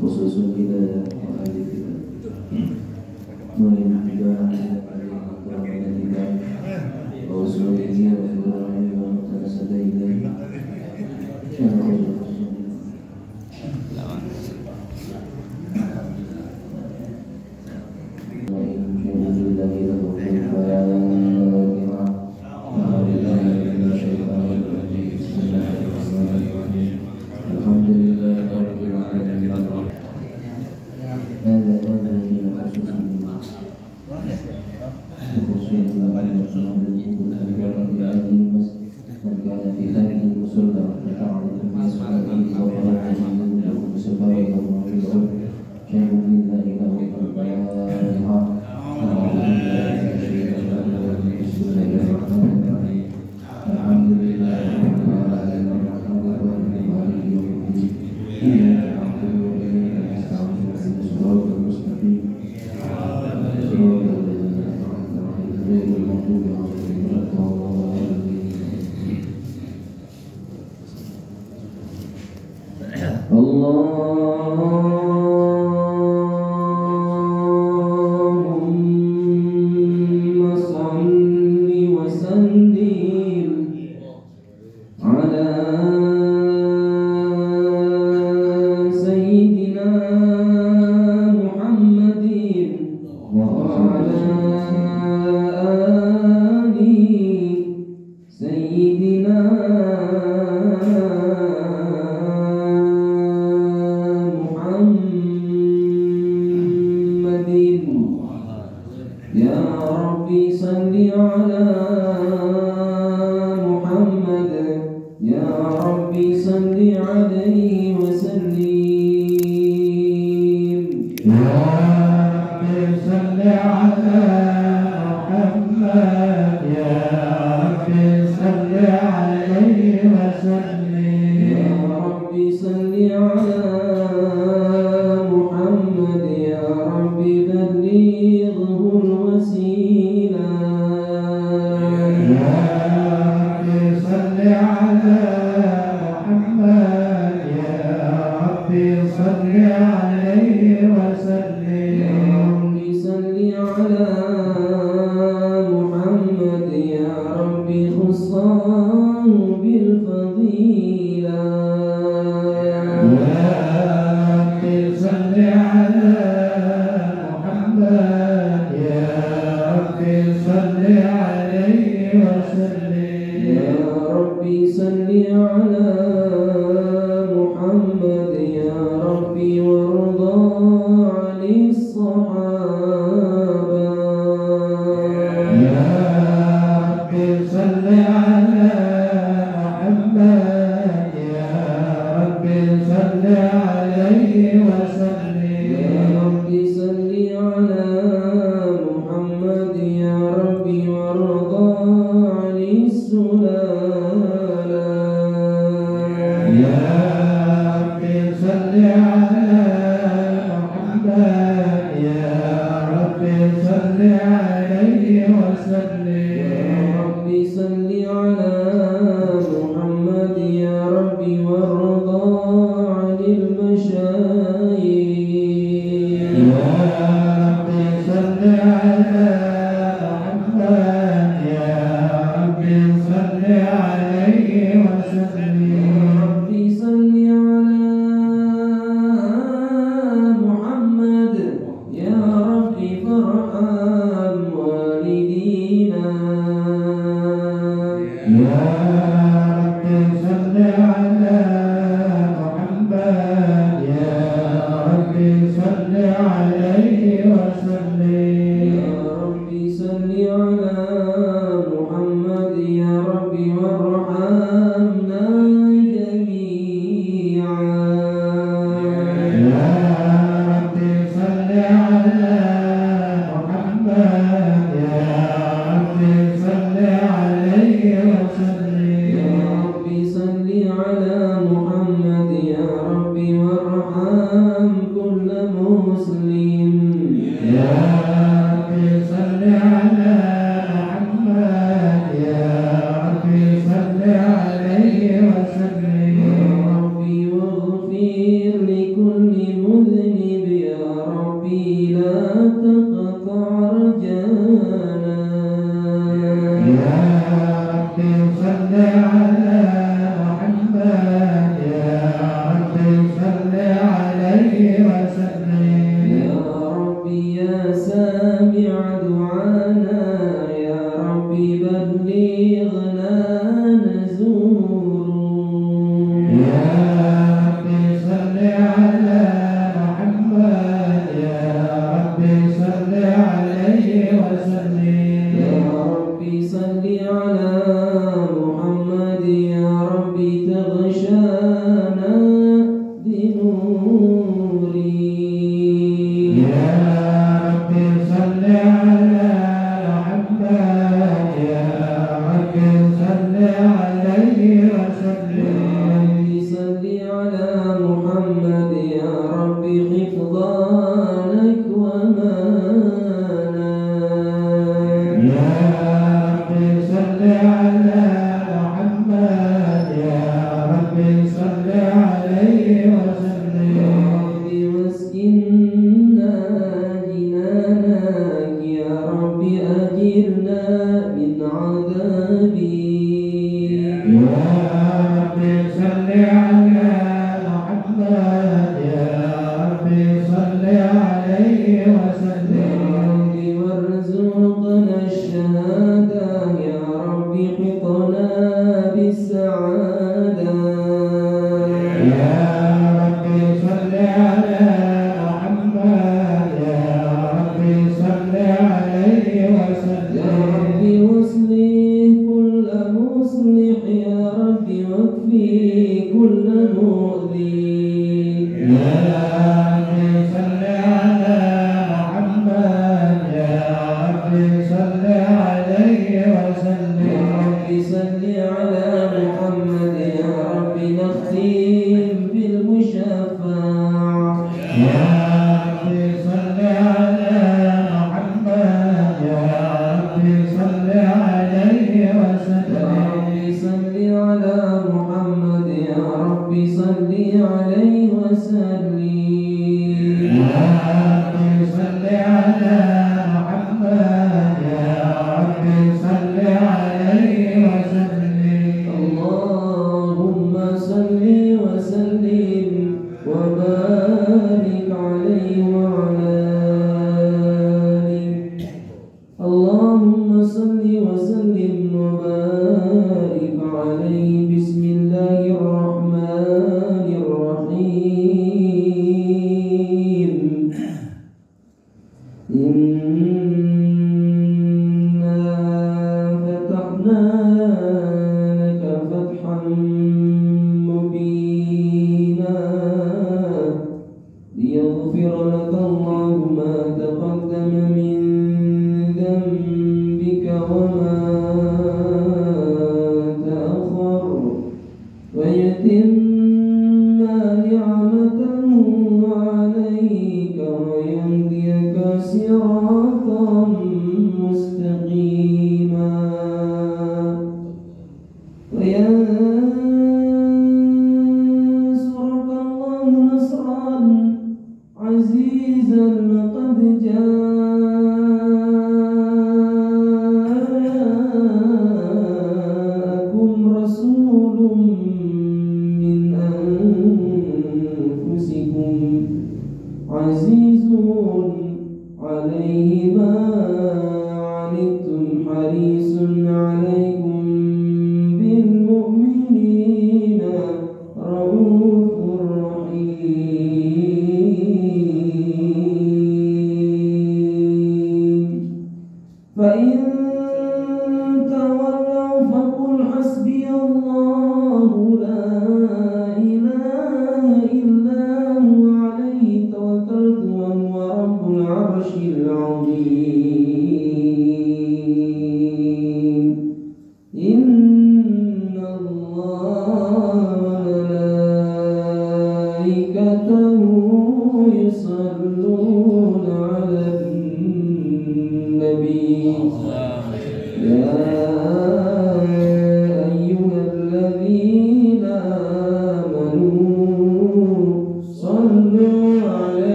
khususun kita dan ahli kita mengingat juga Rasulullah Rasulullah Tanasada ilaih يا رب صل على محمد يا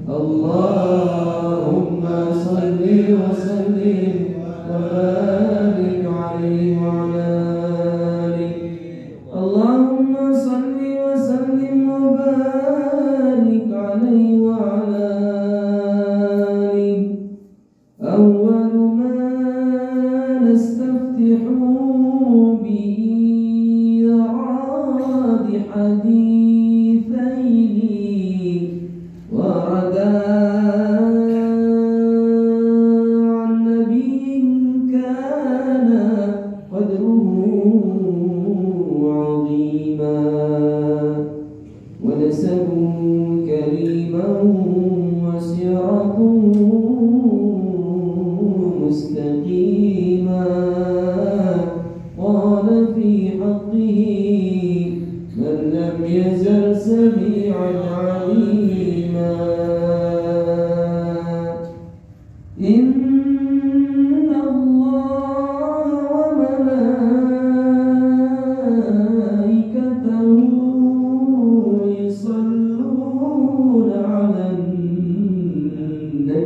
اللهم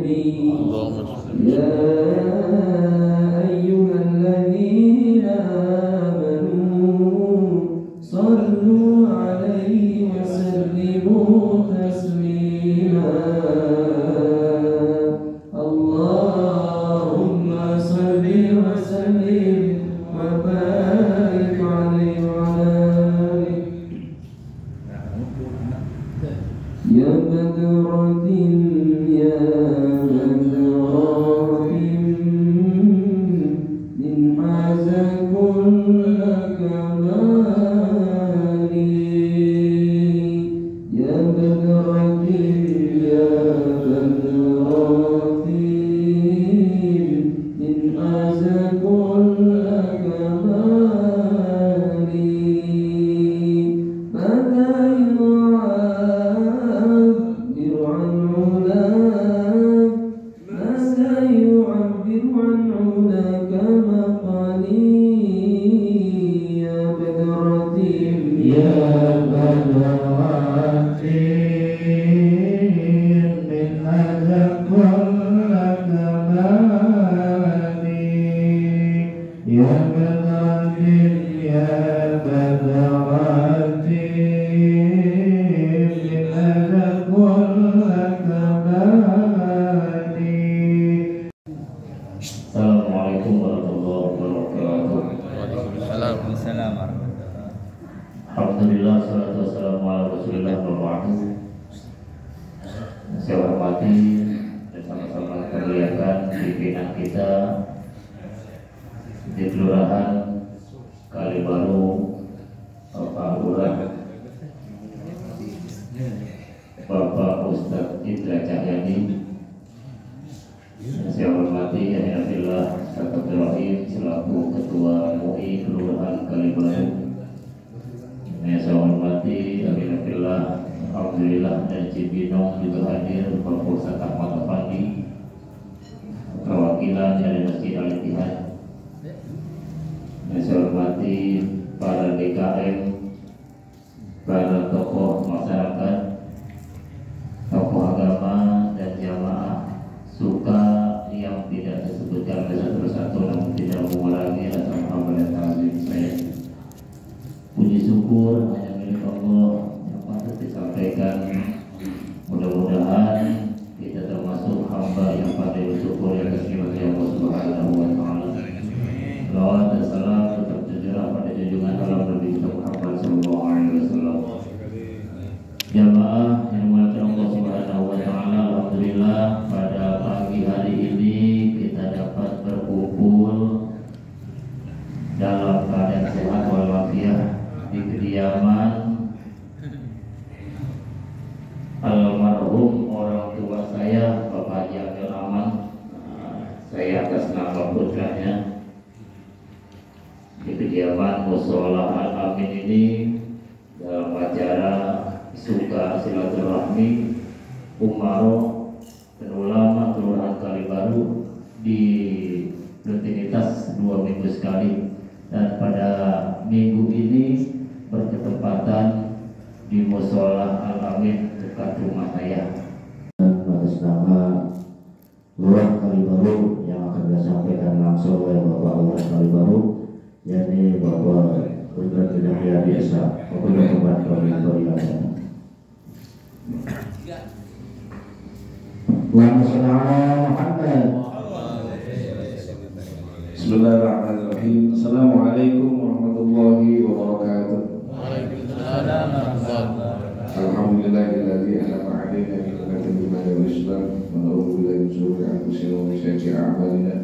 النبي يا أيها الذين آمنوا صلوا عليه وسلموا تسليما اللهم صل وسلم وبارك عليه وعلى آله يا بدرة يا بدرة من حاز كل كمال يا بدرة يا بدرة من حاز كل كمال ماذا يعبر عن علاك ماذا يعبر عن علاك مقالي يا بدرة يا بدرة من هذا كل كمالي يا بدرة يا بدرة من هذا كل كمالي. Assalamualaikum warahmatullahi wabarakatuh. Waalaikumsalam warahmatullahi. Alhamdulillah, salatu wassalamu ala rasulillah wa ba'du. Saya hormati dan sama-sama memuliakan pimpinan kita di Kelurahan Kalibaru, Bapak Lurah, Bapak Ustadz Indra Cahyadi. Saya hormati Alhamdulillah Ustadz Rahim selaku Ketua MUI Kelurahan Kalibaru. Saya hormati Alhamdulillah dan Cibinong juga hadir Bapak Ustadz Ahmad Afandi, perwakilan dari Masjid Al-Ittihad. Saya hormati para DKM, para tokoh masyarakat, tokoh agama dan jamaah suka yang tidak disebutkan satu persatu namun tidak mengurangi rasa muhabbah dan ta'zim saya. Puji syukur hanya milik Allah yang patut disampaikan. Mudah-mudahan kita termasuk hamba yang pandai bersyukur atas nikmat Allah Subhanahu wa taala. Salawat dan salam tetap tercurah pada junjungan alam Nabi Muhammad sallallahu alaihi wasallam. Jamaah yang dimuliakan Allah Subhanahu wa taala, alhamdulillah pada pagi hari ini kita dapat berkumpul dalam keadaan sehat walafiat di kediaman almarhum orang tua saya Bapak Haji Abdul Aman. Saya atas nama putranya di kediaman Mushola Al-Amin ini dalam acara suka silaturahmi umaro dan ulama Kelurahan Kalibaru di rutinitas 2 minggu sekali, dan pada minggu ini berketepatan di Mushola Al-Amin dekat rumah saya. Atas nama Lurah Kalibaru yang akan disampaikan langsung oleh Bapak Lurah Kalibaru, yakni Bapak Ustadz Indra Biasa, Bapak Tempat Kalibaru. Bismillahirrahmanirrahim. Assalamualaikum warahmatullahi wabarakatuh. Waalaikumsalam warahmatullahi. Alhamdulillahilladzi an'ama 'alaina bi ni'matil iman wal islam wa na'udzu billahi min shururi anfusina wa min sayyiati a'malina.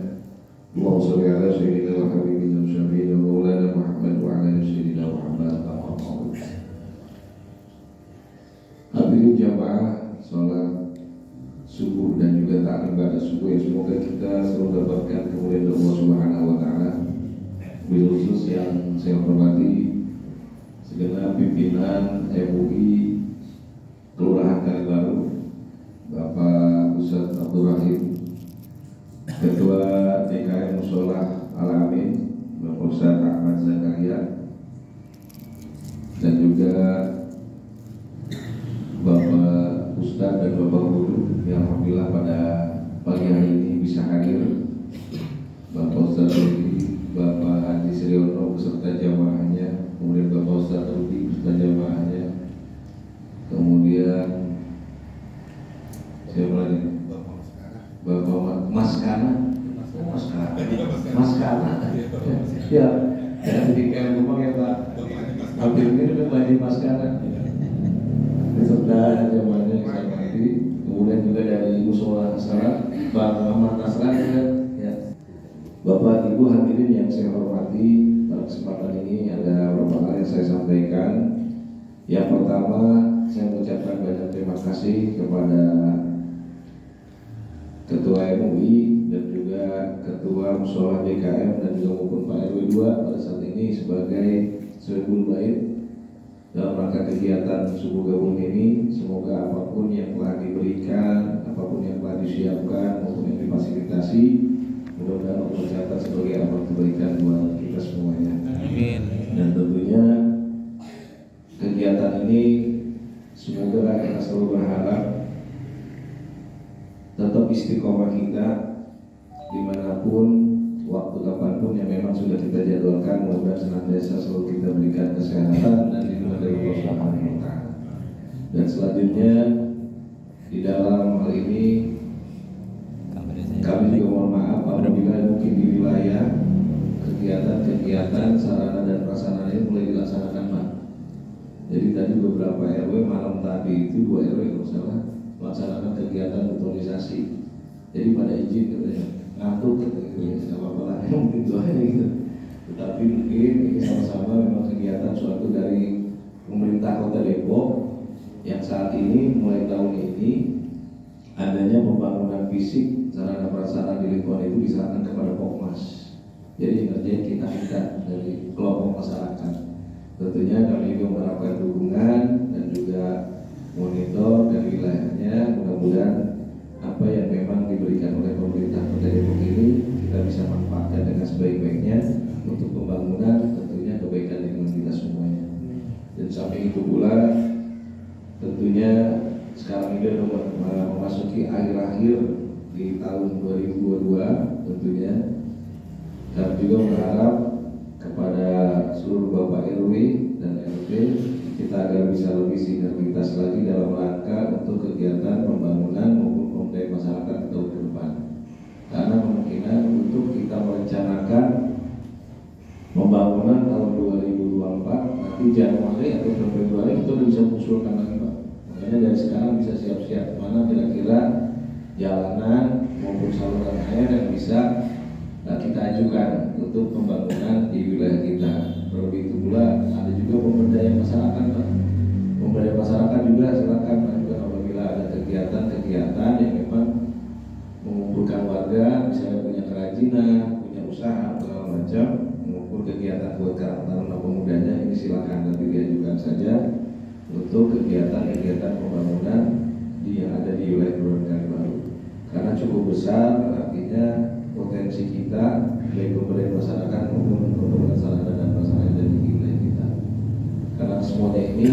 Allahumma shalli ala sayyidina wa habibina wa syafiina wa maulana Muhammad wa ala ali sayyidina Muhammad. Hadirin jamaah salat subuh dan juga taklim pada subuh, yang semoga kita selalu dapatkan kemuliaan Allah Subhanahu wa taala. Bil khusus yang saya hormati segenap pimpinan MUI Kelurahan Kalibaru, Bapak Ustadz Abdul Rahim, Ketua DKM Mushola Al-Amin Bapak Ustadz Ahmad Zakaria, dan juga Bapak Ustadz dan Bapak Guru yang alhamdulillah pada Mas Kana, ya, ketika ngomong ya Pak, hampir mirip lagi Mas Kana. Beserta zamannya saya mati, kemudian juga dari Musola Nasrani, Bang Ahmad Nasrani ya. Bapak Ibu hadirin yang saya hormati, pada kesempatan ini ada beberapa hal yang saya sampaikan. Yang pertama, saya mengucapkan banyak terima kasih kepada Ketua MUI dan juga Ketua Musola BKM dan juga maupun Pak RW 2 pada saat ini sebagai Sohibul Bait dalam rangka kegiatan subuh gabung ini. Semoga apapun yang telah diberikan, apapun yang telah disiapkan maupun yang difasilitasi, mudah-mudahan Allah catat sebagai amal kebaikan buat kita semuanya. Amin. Dan tentunya kegiatan ini semoga kita selalu berharap tetap istiqomah kita dimanapun, waktu kapanpun yang memang sudah kita jadwalkan. Mudah-mudahan senantiasa selalu kita berikan kesehatan dan lindungan dari Allah Subhanahu wa Ta'ala. Dan selanjutnya di dalam hal ini kami juga mohon maaf apabila mungkin di wilayah kegiatan-kegiatan sarana dan prasarana ini mulai dilaksanakan Pak. Jadi tadi beberapa RW malam tadi itu 2 RW kalau salah melaksanakan kegiatan mutualisasi. Jadi pada izin katanya ngantuk katanya, nggak apa-apa lah, mungkin doanya gitu. Tetapi mungkin ini sama-sama memang kegiatan suatu dari pemerintah Kota Depok yang saat ini mulai tahun ini adanya pembangunan fisik sarana prasarana di lingkungan itu diserahkan kepada Pokmas. Jadi ngerjain kita dari kelompok masyarakat. Tentunya kami juga mengharapkan dukungan dan juga monitor dari wilayahnya. Mudah-mudahan apa yang memang diberikan oleh pemerintah Kota Depok ini kita bisa manfaatkan dengan sebaik-baiknya untuk pembangunan, tentunya kebaikan lingkungan kita semuanya. Dan samping itu pula tentunya sekarang ini sudah memasuki akhir-akhir di tahun 2022. Tentunya kami juga berharap kepada seluruh Bapak RW dan RT kita agar bisa lebih sinergitas lagi dalam rangka untuk kegiatan pembangunan maupun pemberdayaan masyarakat tahun ke depan. Karena kemungkinan untuk kita merencanakan pembangunan tahun 2024 nanti Januari atau Februari kita sudah bisa mengusulkan lagi Pak. Makanya dari sekarang bisa siap-siap mana kira-kira jalanan maupun saluran air yang bisa kita ajukan untuk pembangunan di wilayah kita. Terlebih itu pula ada juga pemberdayaan masyarakat Pak. Pemberdayaan masyarakat juga silakan mengajukan apabila ada kegiatan-kegiatan yang memang mengumpulkan warga, misalnya punya kerajinan, punya usaha segala macam, maupun kegiatan buat karang taruna pemudanya, ini silakan nanti diajukan saja untuk kegiatan-kegiatan pembangunan yang ada di wilayah Kelurahan Kalibaru. Karena cukup besar, artinya potensi kita baik pemberdayaan masyarakat maupun pembangunan sarana dan prasarana dari wilayah kita. Karena semuanya ini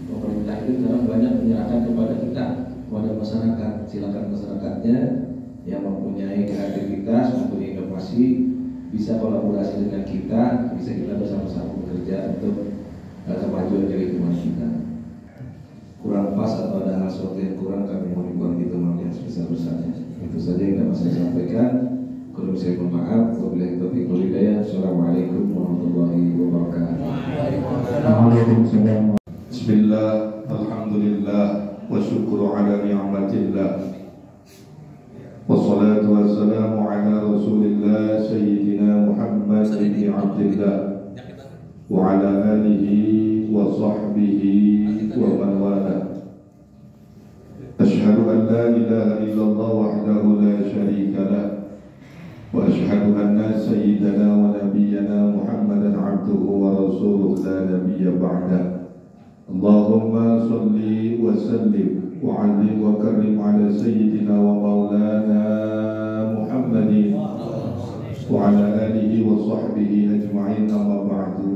pemerintah itu sekarang banyak menyerahkan kepada kita, kepada masyarakat. Silakan masyarakatnya yang mempunyai kreativitas, mempunyai inovasi, bisa kolaborasi dengan kita, bisa kita bersama-sama bekerja untuk kemajuan dari lingkungan kita. Kurang pas atau ada hal sesuatu yang kurang, kami mohon itu maaf yang sebesar-besarnya. Itu saja yang dapat saya sampaikan. Kalau saya mohon maaf, wabillahi taufiq wal hidayah. Assalamualaikum warahmatullahi wabarakatuh. Waalaikumsalam. Bismillah, alhamdulillah, wa syukru ala ni'matillah. Wassalatu wassalamu ala rasulillah Sayyidina Muhammad bin Abdillah wa ala alihi wa sahbihi wa man wala. Ashhadu an la ilaha illallah wahdahu la syarika lah wa ashhadu anna sayyidana wa nabiyyana Muhammadan abduhu wa rasuluhu la nabiyya ba'da. Allahumma salli wa sallim wa alim wa karim ala sayyidina wa maulana Muhammadin wa ala alihi wa sahbihi ajma'in, amma ba'du.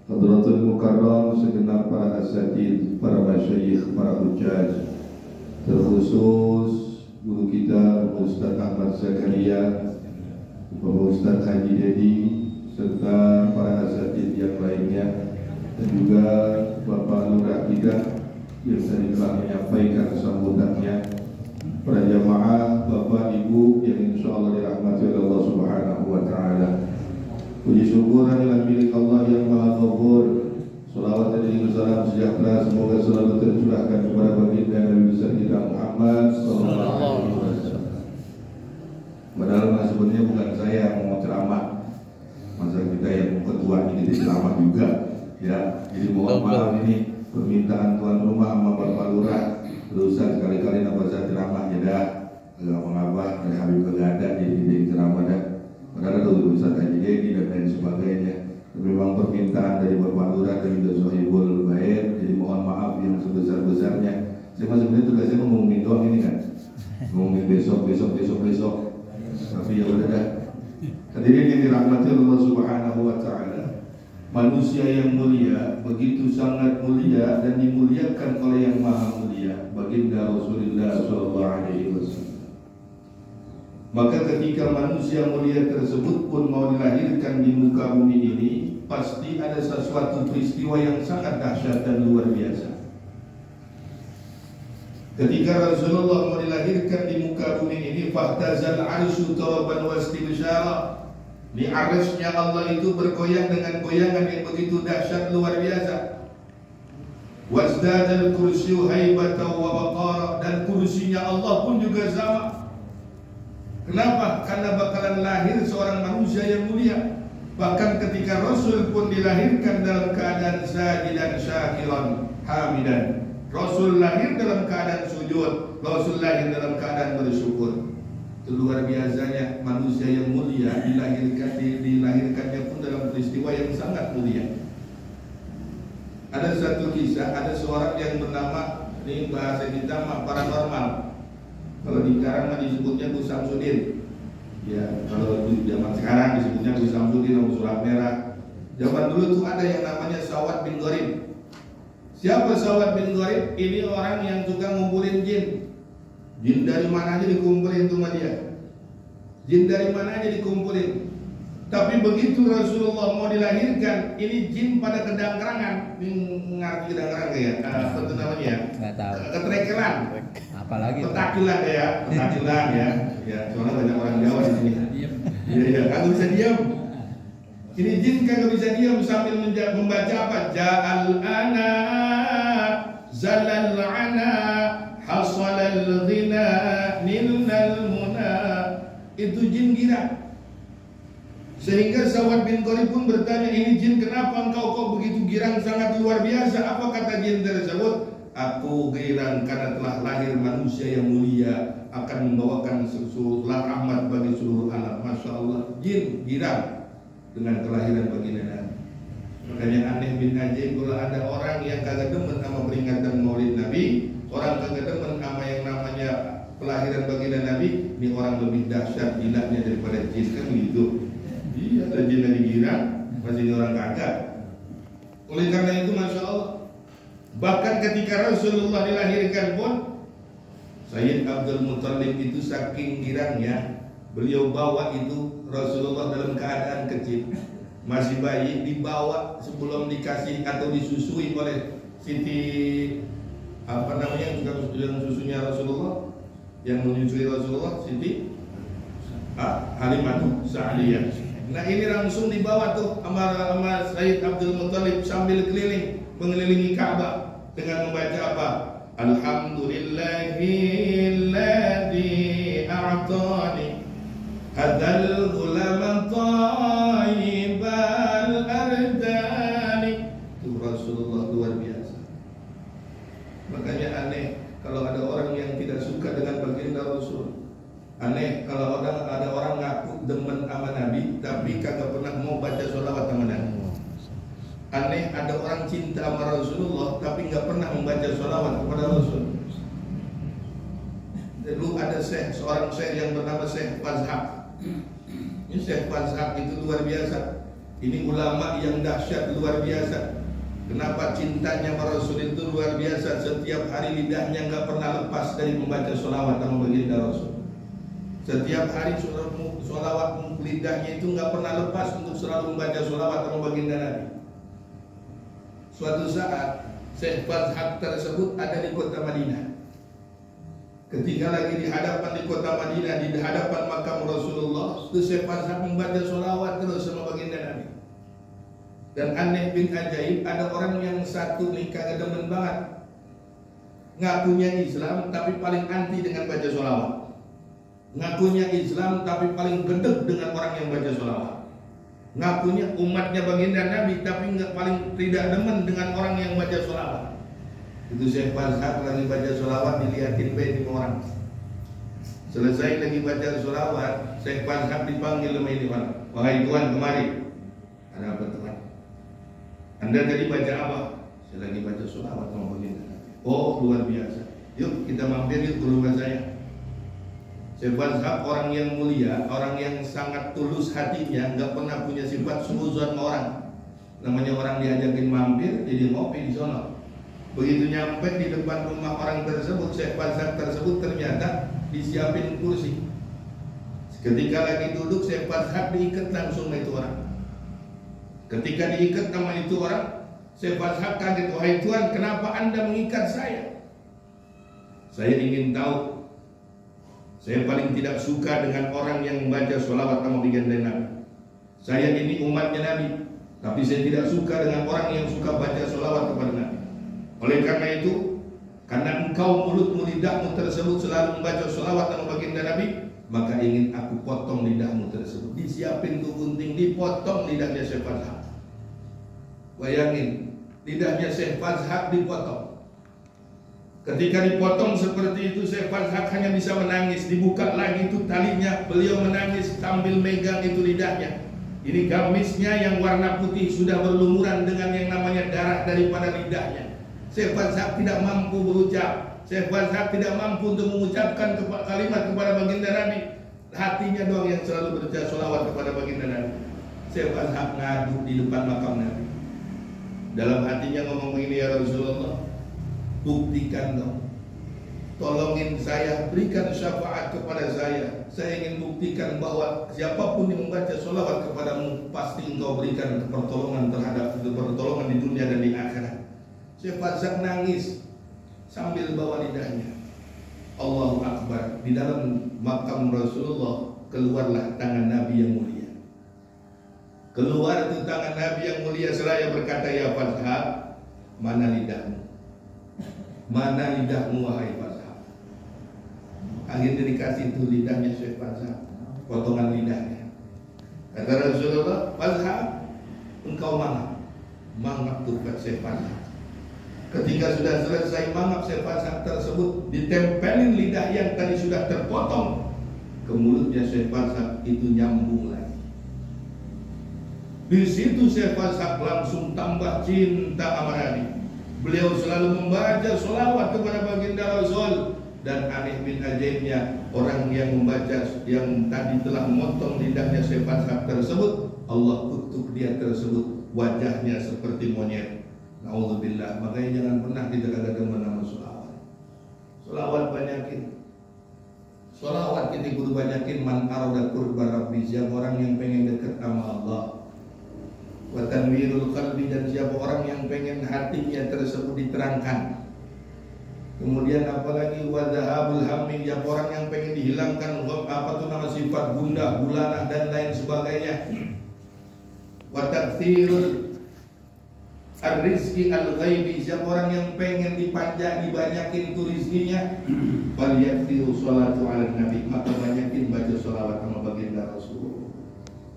Hadratul Mukarram, segenap para asatidz, para masyayikh, para hujjaj, terkhusus guru kita Ustaz Ahmad Zakaria, Ustaz Haji Dedi, serta para asatidz yang lainnya, dan juga Bapak Lurah kita yang tadi telah menyampaikan sambutannya, para jamaah, Bapak Ibu sebenarnya bukan saya yang mau ceramah, masa kita yang ketua ini jadi ceramah juga, ya. Jadi mohon maaf ini permintaan tuan rumah sama Bapak Lurah, Ustaz sekali-kali nama saya ceramah ya dah, agak mengapa dari Habib kagak ada jadi ceramah dah. Padahal ada Ustaz Haji Dedi dan lain sebagainya. Tapi memang permintaan dari Bapak Lurah dan juga Sohibul Bair, jadi mohon maaf yang sebesar-besarnya. Saya masih sebenarnya tugasnya ngomongin doang ini kan, ngomongin besok. Tapi ya udah dah. Hadirin yang dirahmati Allah Subhanahu wa Ta'ala, manusia yang mulia begitu sangat mulia dan dimuliakan oleh yang maha mulia, baginda Rasulullah sallallahu alaihi wasallam. Maka ketika manusia mulia tersebut pun mau dilahirkan di muka bumi ini, pasti ada sesuatu peristiwa yang sangat dahsyat dan luar biasa. Ketika Rasulullah mau dilahirkan di muka bumi ini, fahtazal arsyu taraban wastibsyara. Di arsy-Nya Allah itu bergoyang dengan goyangan yang begitu dahsyat luar biasa. Wasdadal kursyu haibatan wa waqara, dan kursinya Allah pun juga sama. Kenapa? Karena bakalan lahir seorang manusia yang mulia. Bahkan ketika Rasul pun dilahirkan dalam keadaan sajidan syakiran hamidan. Rasul lahir dalam keadaan sujud, Rasul lahir dalam keadaan bersyukur. Itu luar biasanya manusia yang mulia dilahirkannya pun dalam peristiwa yang sangat mulia. Ada satu kisah, ada seorang yang bernama, ini bahasa kita paranormal. Kalau di sekarang disebutnya Gus Samsudin. Ya, kalau di zaman sekarang disebutnya Gus Samsudin atau Surat Merah. Zaman dulu tuh ada yang namanya Sawat bin Gharib. Siapa Sawat bin Gharib? Ini orang yang suka ngumpulin jin. Jin dari mana aja dikumpulin tuh sama dia. Jin dari mana aja dikumpulin. Tapi begitu Rasulullah mau dilahirkan, ini jin pada kedangkerangan. Ini ngerti kedangkeran ya? Apa itu namanya? Nggak tahu. Ketrekelan. Apalagi Petakilan ya, petakilan ya. Ya, soalnya banyak orang Jawa di sini. Iya, kagak bisa diam. Ini jin kagak bisa diam sambil membaca apa? Ja'al ana, zalal ana, hasalal ghina, nilnal muna. Itu jin gira. Sehingga Sawat bin Gharib pun bertanya, ini jin kenapa engkau kok begitu girang sangat luar biasa? Apa kata jin tersebut? Aku girang karena telah lahir manusia yang mulia, akan membawakan seluruh rahmat bagi seluruh alam. Masya Allah, jin girang dengan kelahiran baginda Nabi. Makanya aneh bin ajaib kalau ada orang yang kagak demen sama peringatan Maulid Nabi, orang kagak demen sama yang namanya kelahiran baginda Nabi, ini orang lebih dahsyat gilanya daripada jin, kan gitu. Iya, ada jin yang girang, masih orang kagak. Oleh karena itu Masya Allah, bahkan ketika Rasulullah dilahirkan pun, Sayyid Abdul Muttalib itu saking girangnya, beliau bawa itu Rasulullah dalam keadaan kecil, masih bayi, dibawa sebelum dikasih atau disusui oleh Siti apa namanya yang susunya Rasulullah, yang menyusui Rasulullah, Siti Halimah Sa'diyah. Nah ini langsung dibawa tuh sama Sayyid Abdul Muttalib sambil keliling mengelilingi Ka'bah dengan membaca apa? Alhamdulillahilladzi a'tani hadzal ghulam thayyibal ardani. Itu Rasulullah luar biasa. Makanya aneh kalau ada orang yang tidak suka dengan baginda Rasul. Aneh kalau ada orang ngaku demen sama Nabi tapi kagak pernah mau baca sholawat sama Nabi. Aneh ada orang cinta sama Rasulullah tapi nggak pernah membaca sholawat kepada Rasul. Dulu ada seorang syekh yang bernama Syekh Fazhak. Ini Syekh Fazhak itu luar biasa. Ini ulama yang dahsyat luar biasa. Kenapa cintanya sama Rasul itu luar biasa? Setiap hari lidahnya nggak pernah lepas dari membaca sholawat sama baginda Rasul. Setiap hari sholawat lidahnya itu nggak pernah lepas untuk selalu membaca sholawat sama baginda Nabi. Suatu saat Syekh Fazhak tersebut ada di kota Madinah. Ketika lagi di hadapan di kota Madinah, di hadapan makam Rasulullah, itu Syekh Fazhak membaca sholawat terus sama baginda Nabi. Dan aneh bin ajaib, ada orang yang satu nih kagak demen banget, ngakunya Islam tapi paling anti dengan baca sholawat. ngakunya Islam tapi paling gedek dengan orang yang baca sholawat. Ngakunya umatnya baginda Nabi tapi paling tidak demen dengan orang yang baca sholawat. Itu Syekh Fazhak lagi baca sholawat dilihatin baik orang. Selesai lagi baca sholawat, Syekh Fazhak dipanggil sama ini orang. Wahai tuan, kemari. Ada apa tuan? Anda tadi baca apa? Saya lagi baca sholawat sama baginda Nabi. Oh, luar biasa. Yuk kita mampir yuk ke rumah saya. Syekh Fazhak orang yang mulia, orang yang sangat tulus hatinya, nggak pernah punya sifat suudzon orang. Namanya orang diajakin mampir, jadi ngopi di sono. Begitu nyampe di depan rumah orang tersebut, Syekh Fazhak tersebut ternyata disiapin kursi. Ketika lagi duduk, Syekh Fazhak diikat langsung sama itu orang. Ketika diikat sama itu orang, Syekh Fazhak kaget, wahai tuan, kenapa anda mengikat saya? Saya ingin tahu. Saya paling tidak suka dengan orang yang membaca sholawat sama baginda Nabi. Saya ini umatnya Nabi, tapi saya tidak suka dengan orang yang suka baca sholawat kepada Nabi. Oleh karena itu, karena engkau mulutmu lidahmu tersebut selalu membaca sholawat sama baginda Nabi, maka ingin aku potong lidahmu tersebut. Disiapin tuh gunting, dipotong lidahnya Syekh Fazhak. Bayangin, lidahnya Syekh Fazhak dipotong. Ketika dipotong seperti itu, Syekh Fazhak hanya bisa menangis. Dibuka lagi itu talinya, beliau menangis sambil megang itu lidahnya. Ini gamisnya yang warna putih sudah berlumuran dengan yang namanya darah daripada lidahnya. Syekh Fazhak tidak mampu berucap. Syekh Fazhak tidak mampu untuk mengucapkan kalimat kepada baginda Nabi. Hatinya doang yang selalu baca sholawat kepada baginda Nabi. Syekh Fazhak ngadu di depan makam Nabi. Dalam hatinya ngomong begini, ya Rasulullah, buktikan dong, tolongin saya, berikan syafaat kepada saya. Saya ingin buktikan bahwa siapapun yang membaca sholawat kepadamu, pasti engkau berikan pertolongan terhadap pertolongan di dunia dan di akhirat. Syekh Fazhak nangis sambil bawa lidahnya. Allahu Akbar. Di dalam makam Rasulullah keluarlah tangan Nabi yang mulia. Keluar itu tangan Nabi yang mulia seraya berkata, ya Fazhak, mana lidahmu? Mana lidahmu wahai Fazhak? Akhirnya dikasih itu lidahnya Syekh Fazhak, potongan lidahnya. Kata Rasulullah, Fazhak, engkau mangap tuh Syekh Fazhak. Ketika sudah selesai mangap Syekh Fazhak tersebut, ditempelin lidah yang tadi sudah terpotong ke mulutnya Syekh Fazhak, itu nyambung lagi. Di situ Syekh Fazhak langsung tambah cinta sama Nabi. Beliau selalu membaca sholawat kepada baginda Rasul. Dan aneh bin ajaibnya, orang yang membaca, yang tadi telah memotong lidahnya Syekh Fazhak tersebut, Allah kutuk dia tersebut, wajahnya seperti monyet. Na'udzubillah. Makanya jangan pernah kita katakan nama sholawat. Sholawat banyakin. Sholawat kita kudu banyakin. Man arada qurba rabbi, siapa orang yang pengen dekat sama Allah. Wa tanwirul qalbi, dan siapa orang yang pengen hatinya tersebut diterangkan. Kemudian apalagi wa dhahabul hammi, siapa orang yang pengen dihilangkan apa tuh nama sifat gundah, gulana dan lain sebagainya. Wa taktsirul ar-rizqi al-ghaibi, siapa orang yang pengen dipanjang, dibanyakin tuh rizkinya. Fal yaktiru sholatu ala nabi, maka banyakin baca sholawat sama baginda Rasul.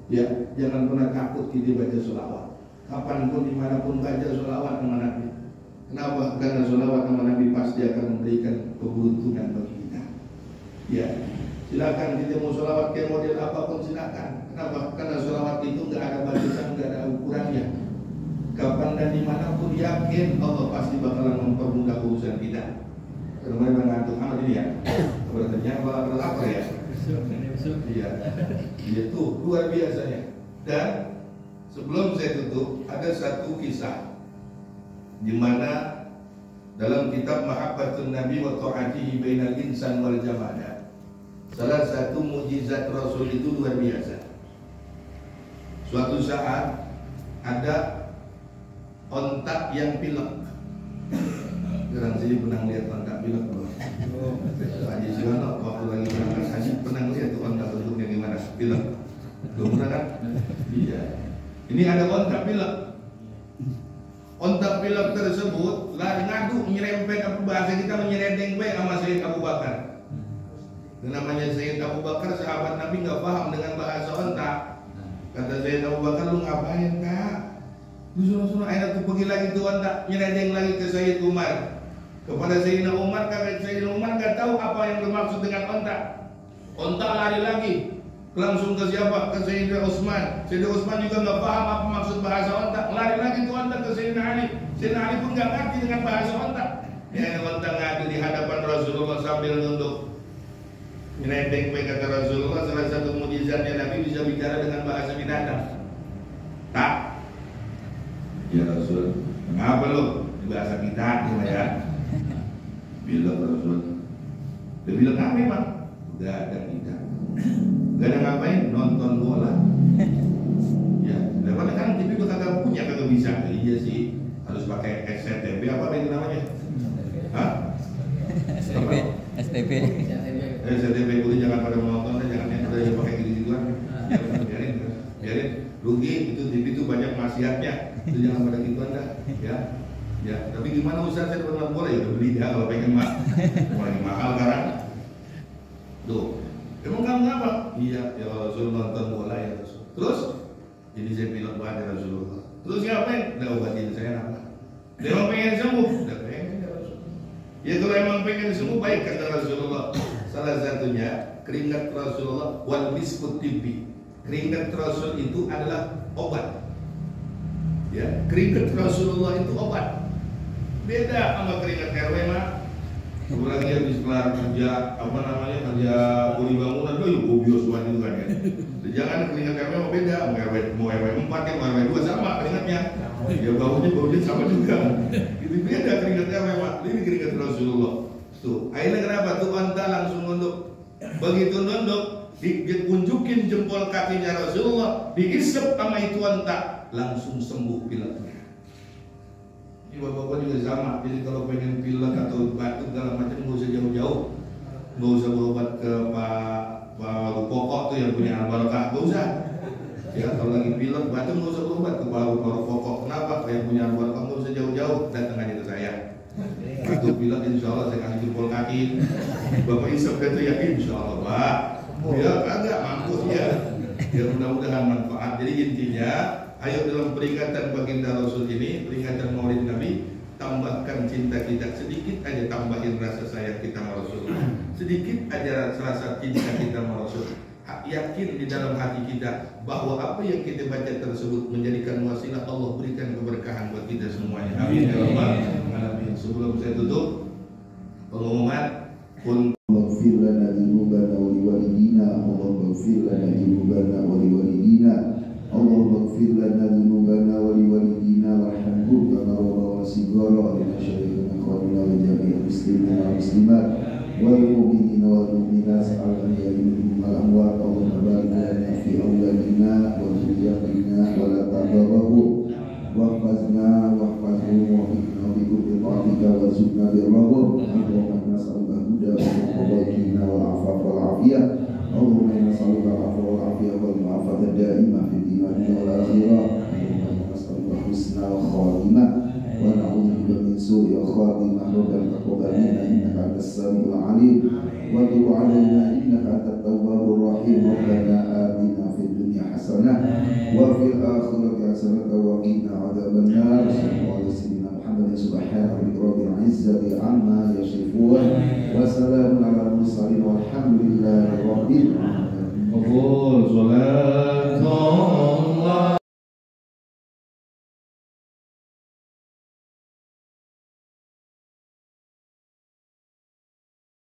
Ya, jangan pernah takut kita baca sholawat. Kapanpun, dimanapun baca sholawat sama Nabi. Kenapa? Karena sholawat sama Nabi pasti akan memberikan keberuntungan bagi kita. Ya, silakan kita mau sholawat ke model apapun silakan. Kenapa? Karena sholawat itu nggak ada batasan, nggak ada ukurannya. Kapan dan dimanapun yakin Allah pasti bakalan mempermudah urusan kita. Kemarin mengantuk amat ini ya. Berarti bakal lapar ya. Iya, itu luar biasanya. Dan sebelum saya tutup, ada satu kisah di mana dalam kitab Mahabbatun Nabi wa Ta'atihi Bainal Insan wal Jamadah, salah satu mukjizat Rasul itu luar biasa. Suatu saat ada ontak yang pilek. Orang sini pernah lihat ontak pilek belum? Haji Siwono waktu lagi berangkat haji pernah lihat tuh ontak bentuknya gimana? Pilek. Belum pernah kan? Iya. Ini ada ontak pilek. Ontak pilek tersebut lari ngadu, nyerempet, apa bahasa kita menyerendeng baik sama Sayyid Abu Bakar. Dan namanya Sayyid Abu Bakar, sahabat Nabi, nggak paham dengan bahasa onta. Kata Sayyid Abu Bakar, lu ngapain kak? Lu suruh-suruh akhirnya tuh pergi lagi tuh onta, nyerendeng lagi ke Sayyid Umar. Kepada Sayyidina Umar, kata Sayyidina Umar nggak tahu apa yang bermaksud dengan onta. Onta lari lagi, langsung ke siapa? Ke Sayyidina Utsman. Sayyidina Utsman juga nggak paham apa maksud bahasa onta, lari lagi tuh onta ke Sayyidina Ali. Sayyidina Ali pun nggak ngerti dengan bahasa onta. Ya, onta ngadu di hadapan Rasulullah sambil nunduk. Nyerendeng, kata Rasulullah, salah satu mukjizatnya Nabi bisa bicara dengan bahasa binatang. Tak? Ya Rasul, kenapa lo? Bahasa kita ya. Bilang Rasul. Dia bilang apa emang? Udah ada kita. Gak ada ngapain? Nonton bola. Ya, daripada kan TV udah kagak punya, kagak bisa. Iya sih, harus pakai SCTV apa itu namanya? Hah? STP. SCTV dulu, jangan pada menonton, jangan yang udah pakai gitu-gituan. Biarin, rugi itu TV itu banyak maksiatnya. Itu jangan pada gituan dah, ya. Ya, tapi gimana Ustaz, saya pernah bola ya udah beli dah kalau pengen mah. Mulai mahal sekarang. Tuh, emang kamu ngapa? Iya, ya Rasul nonton bola ya Rasul. Terus, jadi saya pilot banget ya Rasulullah. Terus ngapain? Udah obatin saya apa? Dia emang pengen sembuh, udah pengen ya Rasul. Ya kalau emang pengen sembuh baik kata Rasulullah. Salah satunya keringat Rasulullah wal miskut tibi. Keringat Rasul itu adalah obat. Ya, keringat Rasulullah itu obat. Beda sama keringat RW mah. Apalagi habis kelar kerja kerja kuli bangunan, yuk gobios banget itu kan ya. Jangan keringat RW mah beda, mau RW 4 ya, mau RW 2 sama keringatnya. Ya baunya sama juga. Itu beda keringat RW mah. Ini keringat Rasulullah. Tuh, akhirnya kenapa tuh onta langsung nunduk. Begitu nunduk, dikunjukin jempol kakinya Rasulullah, diisep sama itu onta, langsung sembuh pileknya. Ini bapak-bapak juga sama. Jadi kalau pengen pilek atau batuk segala macam nggak usah jauh-jauh, nggak usah berobat ke Pak Pokok tuh yang punya Al-Barokah, nggak usah. Ya kalau lagi pilek batuk nggak usah berobat ke Pak Pokok. Kenapa? Yang punya Al-Barokah nggak usah jauh-jauh, datang aja ke saya. Batuk pilek insya Allah saya kasih jempol kaki. Bapak isep itu ya insya Allah Pak. Ya kagak mampus ya. Ya mudah-mudahan manfaat. Jadi intinya, ayo dalam peringatan baginda Rasul ini, peringatan Maulid Nabi, tambahkan cinta kita sedikit aja, tambahin rasa sayang kita sama Rasul. Sedikit aja rasa cinta kita sama Rasul. Yakin di dalam hati kita bahwa apa yang kita baca tersebut menjadikan wasilah Allah berikan keberkahan buat kita semuanya. Amin ya rabbal alamin. Sebelum saya tutup pengumuman pun Maghfir lana dzunubana wa liwalidina, Allahumma ighfir lana dzunubana wa liwalidina, Allahumma ighfir lana dzunubana wa liwalidina warhamhum kama rabbawna shighara wa lana syarikana qadina wa jami'il muslimina wal muslimat wal mu'minina wal mu'minat sa'alana ya minhum al amwat, Allahumma barik lana fi awladina wa dhurriyyatina wa la tadabbahu wahfazna wahfazhum wa fitna bi kulli ta'atika wa zidna birrahum. Allahumma nas'aluka huda wa والعفاف والعافية. اللهم إنا نسألك العفو والعافية والمعافاة الدائمة في الدنيا والآخرة. اللهم نسألك حسن وخاتمة ونعوذ بك من سوء خاتمة. ربنا تقبل منا إنك أنت السميع العليم وتب علينا إنك أنت التواب الرحيم. ربنا آتنا في الدنيا حسنة وفي الآخرة حسنة وقنا عذاب النار. صلى الله عليه وسلم محمد سبحان ربك رب العزة عما يصفون وسلام على المرسلين والحمد لله رب العالمين.